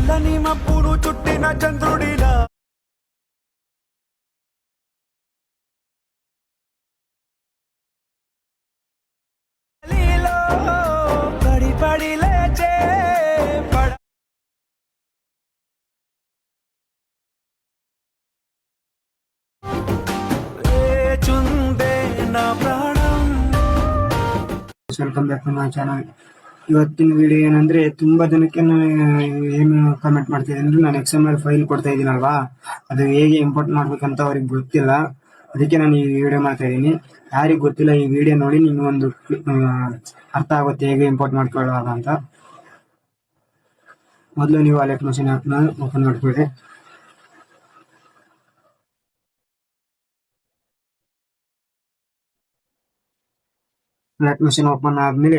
చల్లని మబ్బును చుట్టిన చంద్రుడిలా పడి పడి లేచే చుందే నా ప్రాణం. Welcome back to my channel. ಇವತ್ತಿನ ವಿಡಿಯೋ ಏನಂದ್ರೆ, ತುಂಬಾ ಜನಕ್ಕೆ ಏನು ಕಮೆಂಟ್ ಮಾಡ್ತಿದ್ದೆ ಅಂದ್ರೆ, ನಾನು XML ಫೈಲ್ ಕೊಡ್ತಾ ಇದ್ದೀನಲ್ವಾ, ಅದು ಹೇಗೆ ಇಂಪೋರ್ಟ್ ಮಾಡ್ಬೇಕಂತ ಅವ್ರಿಗೆ ಗೊತ್ತಿಲ್ಲ. ಅದಕ್ಕೆ ನಾನು ಈ ವಿಡಿಯೋ ಮಾಡ್ತಾ ಇದ್ದೀನಿ. ಯಾರಿಗೆ ಗೊತ್ತಿಲ್ಲ, ಈ ವಿಡಿಯೋ ನೋಡಿ ನಿಮ್ಗೆ ಒಂದು ಅರ್ಥ ಆಗುತ್ತೆ ಹೇಗೆ ಇಂಪೋರ್ಟ್ ಮಾಡ್ಕೊಳ್ಳೋದು ಅಂತ. ಮೊದಲು ನೀವು ಅಲೆಕ್ಟ್ ಮಷೀನ್ ಆ್ಯಪ್ನ ಓಪನ್ ಮಾಡ್ಕೊಳ್ಳಿ. ಅಲೆಕ್ಟ್ ಮಷೀನ್ ಓಪನ್ ಆದ್ಮೇಲೆ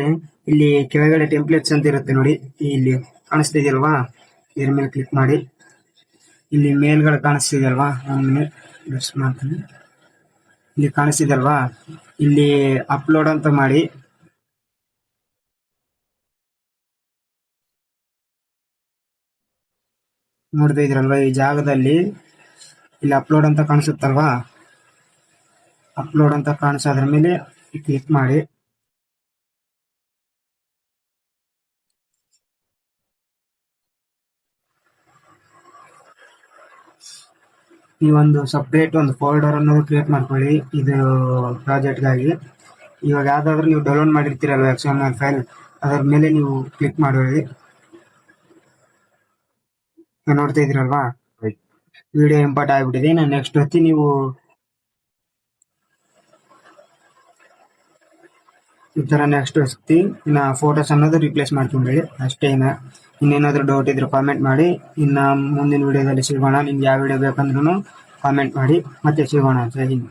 ಇಲ್ಲಿ ಕೆಳಗಡೆ ಟೆಂಪ್ಲೇಟ್ಸ್ ಅಂತ ಇರುತ್ತೆ ನೋಡಿ, ಇಲ್ಲಿ ಕಾಣಿಸ್ತಿದೆಯಲ್ವಾ, ಇದ್ರ ಮೇಲೆ ಕ್ಲಿಕ್ ಮಾಡಿ. ಇಲ್ಲಿ ಮೇಲ್ಗಳು ಕಾಣಿಸ್ತಿದೆಯಲ್ವಾ, ಮಾಡ್ತೀನಿ. ಇಲ್ಲಿ ಕಾಣಿಸ್ತಿದೆಯಲ್ವಾ, ಇಲ್ಲಿ ಅಪ್ಲೋಡ್ ಅಂತ ಮಾಡಿ. ನೋಡ್ತಾ ಇದ್ರಲ್ವಾ, ಈ ಜಾಗದಲ್ಲಿ ಇಲ್ಲಿ ಅಪ್ಲೋಡ್ ಅಂತ ಕಾಣಿಸುತ್ತಲ್ವಾ, ಅಪ್ಲೋಡ್ ಅಂತ ಕಾಣಿಸೋದ್ರ ಮೇಲೆ ಕ್ಲಿಕ್ ಮಾಡಿ. ಈ ಒಂದು ಸಪ್ರೇಟ್ ಒಂದು ಫೋಲ್ಡರ್ ಅನ್ನೋದು ಕ್ರಿಯೇಟ್ ಮಾಡ್ಕೊಳ್ಳಿ ಇದು ಪ್ರಾಜೆಕ್ಟ್ಗಾಗಿ. ಇವಾಗ ಯಾವ್ದಾದ್ರು ನೀವು ಡೌನ್ಲೋಡ್ ಮಾಡಿರ್ತೀರಲ್ವ XML ಫೈಲ್, ಅದರ ಮೇಲೆ ನೀವು ಕ್ಲಿಕ್ ಮಾಡಿ. ನೋಡ್ತಾ ಇದ್ದೀರಲ್ವಾ, ವಿಡಿಯೋ ಇಂಪೋರ್ಟ್ ಆಗಿಬಿಟ್ಟಿದೆ. ನಾನು ನೆಕ್ಸ್ಟ್ ಹೊತ್ತಿ ನೀವು ಈ ತರ ನೆಕ್ಸ್ಟ್ ಹೊತ್ತಿ ಇನ್ನ ಫೋಟೋಸ್ ಅನ್ನೋದು ರಿಪ್ಲೇಸ್ ಮಾಡ್ಕೊಂಡ್ರಿ ಅಷ್ಟೇ. ಇನ್ನೇನಾದ್ರೂ ಡೌಟ್ ಇದ್ರೆ ಕಾಮೆಂಟ್ ಮಾಡಿ. ಇನ್ನ ಮುಂದಿನ ವಿಡಿಯೋದಲ್ಲಿ ಸಿಗೋಣ. ನಿಮ್ಗೆ ಯಾವ ವಿಡಿಯೋ ಬೇಕಂದ್ರೂ ಕಾಮೆಂಟ್ ಮಾಡಿ. ಮತ್ತೆ ಸಿಗೋಣ. ಜೈ ಹಿಂದ್.